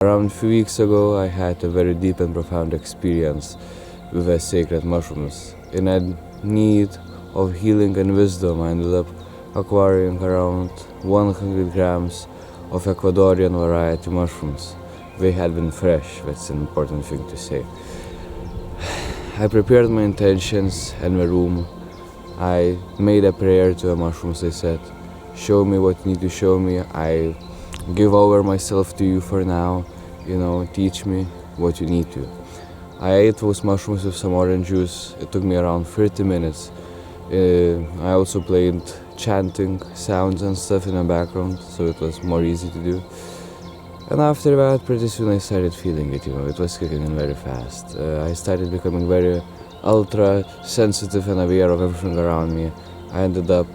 Around a few weeks ago, I had a very deep and profound experience with the sacred mushrooms. In a need of healing and wisdom, I ended up acquiring around 100 grams of Ecuadorian variety mushrooms. They had been fresh, that's an important thing to say. I prepared my intentions in my room. I made a prayer to the mushrooms. I said, show me what you need to show me. I give over myself to you for now. Teach me what you need to. I ate those mushrooms with some orange juice. It took me around 30 minutes. I also played chanting sounds and stuff in the background, so it was more easy to do. And after that, pretty soon I started feeling it, it was kicking in very fast. I started becoming very ultra sensitive and aware of everything around me. I ended up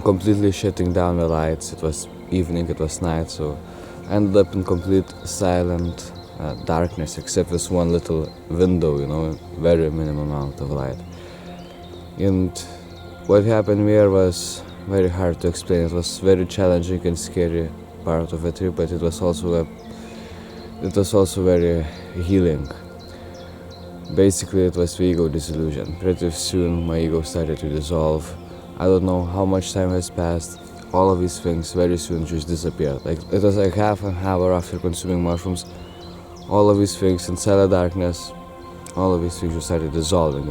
completely shutting down the lights. It was evening, it was night, so I ended up in complete silent darkness, except this one little window, very minimum amount of light. And what happened there was very hard to explain. It was very challenging and scary part of the trip, but it was also very healing. Basically, it was the ego dissolution. Pretty soon, my ego started to dissolve. I don't know how much time has passed. All of these things very soon just disappeared. It was like half an hour after consuming mushrooms. All of these things inside the darkness, all of these things just started dissolving.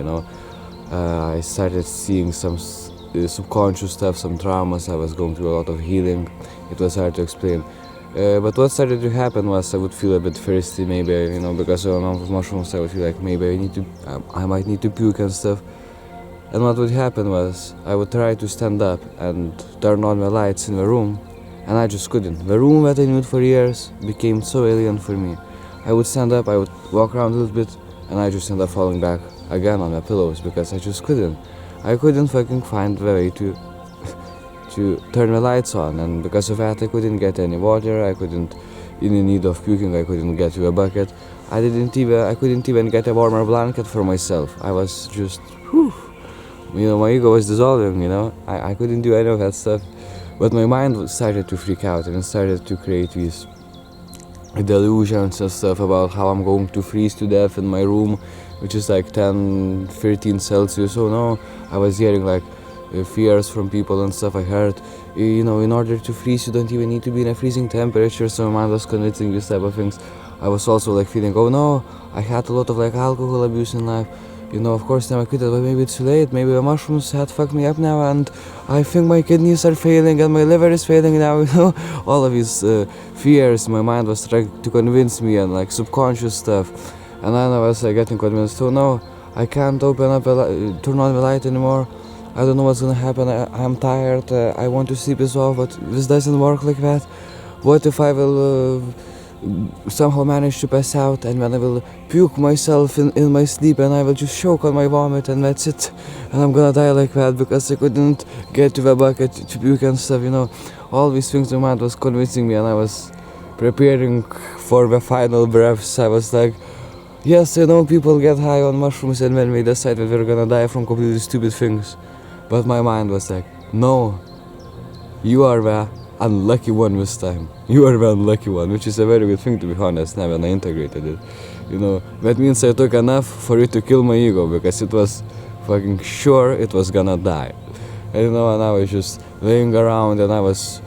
I started seeing some subconscious stuff, some traumas. I was going through a lot of healing. It was hard to explain. But what started to happen was I would feel a bit thirsty, maybe, because of the amount of mushrooms. I would feel like maybe I might need to puke and stuff. And what would happen was I would try to stand up and turn on the lights in the room, and I just couldn't. The room that I knew for years became so alien for me. I would stand up, I would walk around a little bit, and I just ended up falling back again on my pillows because I just couldn't. I couldn't fucking find the way to turn the lights on, and because of that I couldn't get any water. I couldn't, in need of puking, I couldn't get to a bucket. I couldn't even get a warmer blanket for myself. I was just, my ego was dissolving, I couldn't do any of that stuff. But my mind started to freak out and started to create these delusions and stuff about how I'm going to freeze to death in my room, which is like 10, 13 Celsius. Oh no, I was hearing fears from people and stuff. I heard, in order to freeze you don't even need to be in a freezing temperature, so my mind was convincing these type of things. I was also feeling, oh no, I had a lot of alcohol abuse in life. Of course now I quit it, but maybe it's too late. Maybe the mushrooms had fucked me up now, and I think my kidneys are failing and my liver is failing now, all of these fears my mind was trying to convince me, and subconscious stuff. And then I was getting convinced, oh no, I can't turn on the light anymore. I don't know what's gonna happen. I'm tired, I want to sleep as well, but this doesn't work like that. What if I will somehow manage to pass out, and then I will puke myself in my sleep, and I will just choke on my vomit, and that's it, and I'm gonna die like that because I couldn't get to the bucket to puke and stuff. All these things my mind was convincing me, and I was preparing for the final breaths. I was like, yes, people get high on mushrooms and then they decide that they're gonna die from completely stupid things, but my mind was like, no, you are the unlucky one this time. You are the unlucky one, which is a very good thing, to be honest, now when I integrated it. That means I took enough for it to kill my ego, because it was fucking sure it was gonna die. And I was just laying around, and I was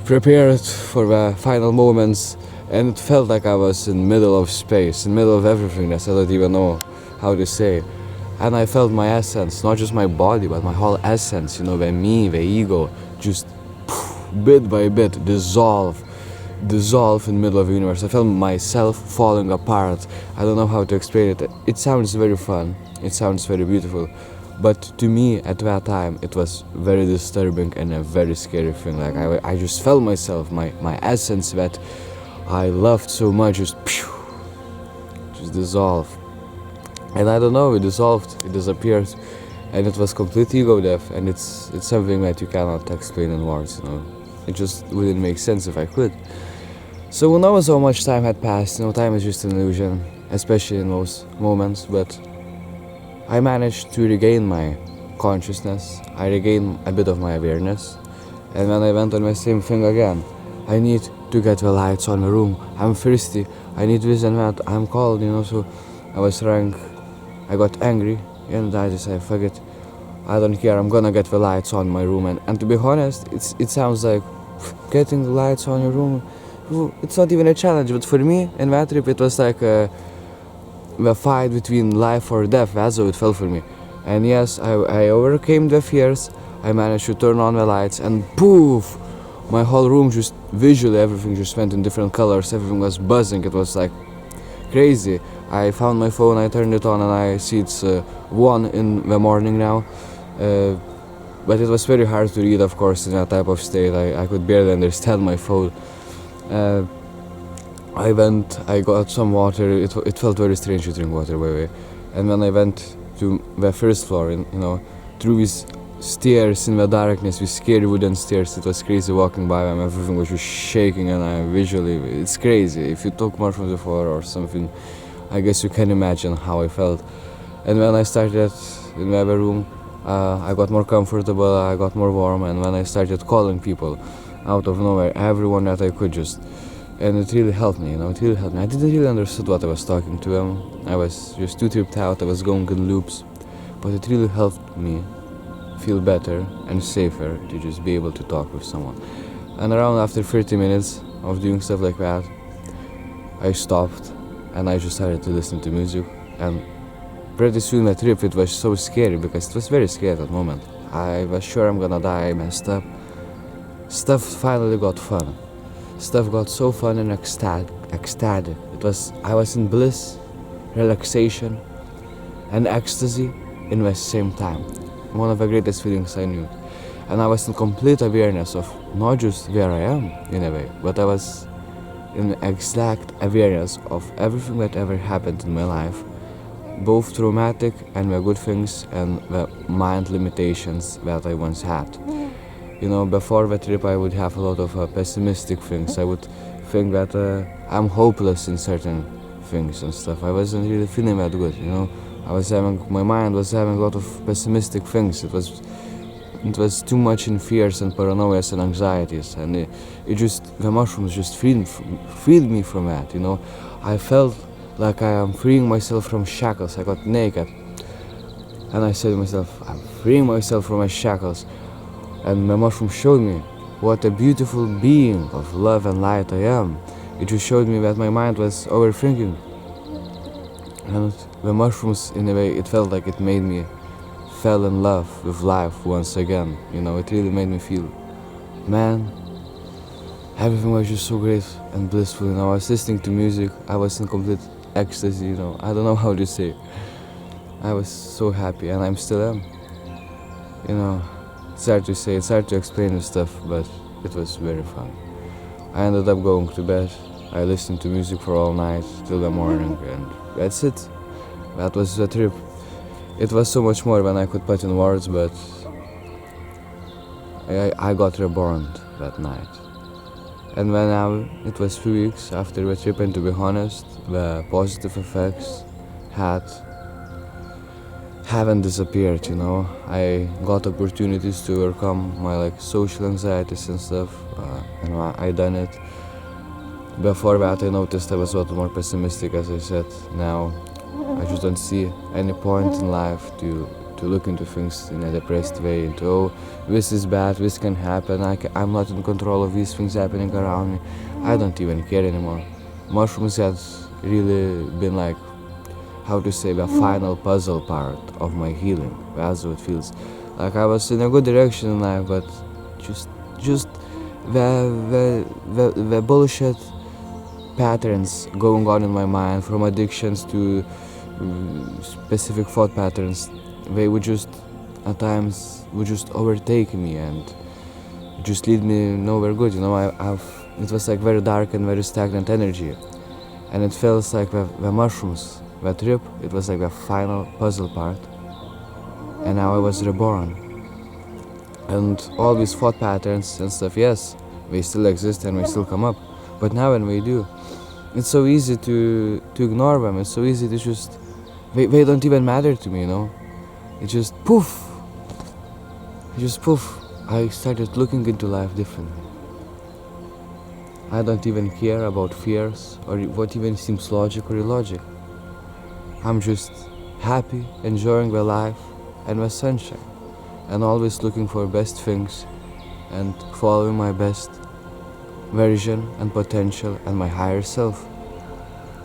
prepared for the final moments, and it felt like I was in the middle of space, in the middle of everything that I don't even know how to say. And I felt my essence, not just my body, but my whole essence, the me, the ego, just bit by bit dissolve in the middle of the universe. I felt myself falling apart. I don't know how to explain it. It sounds very fun, it sounds very beautiful, but to me at that time it was very disturbing and a very scary thing. I just felt myself, my essence that I loved so much, just dissolve. And I don't know, it dissolved, it disappeared, and it was complete ego death. And it's something that you cannot explain in words. It just wouldn't make sense if I could. So who knows how much time had passed. Time is just an illusion, especially in those moments. But I managed to regain my consciousness. I regained a bit of my awareness, and then I went on my same thing again. I need to get the lights on my room. I'm thirsty, I need this and that, I'm cold, so I was trying, I got angry, and I decided, fuck it, I don't care, I'm gonna get the lights on my room. And to be honest, it sounds like getting the lights on your room, it's not even a challenge, but for me, in that trip, it was like the fight between life or death, that's how it felt for me. And yes, I overcame the fears, I managed to turn on the lights, and poof! My whole room just, visually, everything just went in different colors, everything was buzzing, it was like crazy. I found my phone, I turned it on, and I see it's 1 in the morning now. But it was very hard to read, of course, in that type of state. I could barely understand my phone. I got some water, it felt very strange to drink water, by the way. And when I went to the first floor, through these stairs in the darkness, with scary wooden stairs, it was crazy walking by them, everything was just shaking, and it's crazy. If you took mushrooms before or something, I guess you can imagine how I felt. And when I started in the other room, I got more comfortable, I got more warm, and when I started calling people out of nowhere, everyone that I could just, and it really helped me, it really helped me. I didn't really understood what I was talking to them, I was just too tripped out, I was going in loops, but it really helped me feel better and safer to just be able to talk with someone. And around after 30 minutes of doing stuff like that, I stopped and I just started to listen to music. And pretty soon that trip, it was so scary because it was very scary at that moment. I was sure I'm gonna die, I messed up. Stuff finally got fun. Stuff got so fun and ecstatic. I was in bliss, relaxation, and ecstasy in the same time. One of the greatest feelings I knew. And I was in complete awareness of not just where I am, in a way, but I was in exact awareness of everything that ever happened in my life, both traumatic and the good things and the mind limitations that I once had. Before the trip I would have a lot of pessimistic things. I would think that I'm hopeless in certain things and stuff. I wasn't really feeling that good, my mind was having a lot of pessimistic things. It was too much in fears and paranoias and anxieties, and the mushrooms just freed me from that, I felt like I am freeing myself from shackles. I got naked, and I said to myself, I'm freeing myself from my shackles, and the mushroom showed me what a beautiful being of love and light I am. It just showed me that my mind was overthinking. And the mushrooms, in a way, it felt like it made me fell in love with life once again. It really made me feel, man, everything was just so great and blissful. I was listening to music, I was in complete ecstasy, I don't know how to say. I was so happy, and I'm still am. It's hard to say, it's hard to explain this stuff, but it was very fun. I ended up going to bed. I listened to music for all night till the morning, and that's it. That was the trip. It was so much more than I could put in words, but I got reborn that night. And when it was 3 weeks after the trip, and to be honest, the positive effects haven't disappeared, I got opportunities to overcome my social anxieties and stuff, and I done it. Before that, I noticed I was a lot more pessimistic, as I said. Now I just don't see any point in life to look into things in a depressed way, into, oh, this is bad, this can happen, I'm not in control of these things happening around me. I don't even care anymore. Mushrooms has really been the final puzzle part of my healing. That's what it feels. Like I was in a good direction in life, but just the bullshit patterns going on in my mind, from addictions to specific thought patterns, they would just at times overtake me and just lead me nowhere good. It was very dark and very stagnant energy, and it feels like the mushrooms, the trip, it was the final puzzle part, and now I was reborn. And all these thought patterns and stuff, yes, they still exist and they still come up, but now when we do, it's so easy to ignore them. It's so easy to just, they don't even matter to me, It just poof. I started looking into life differently. I don't even care about fears or what even seems logic or illogic. I'm just happy, enjoying my life and my sunshine, and always looking for best things and following my best version and potential and my higher self.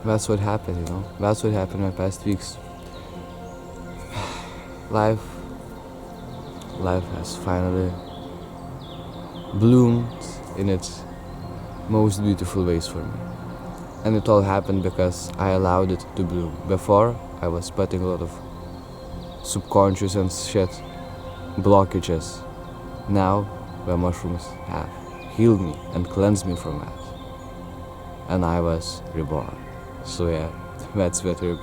That's what happened, That's what happened in my past weeks. Life has finally bloomed in its most beautiful ways for me. And it all happened because I allowed it to bloom. Before, I was putting a lot of subconscious and shit blockages. Now, the mushrooms have healed me and cleansed me from that. And I was reborn. So yeah, that's better.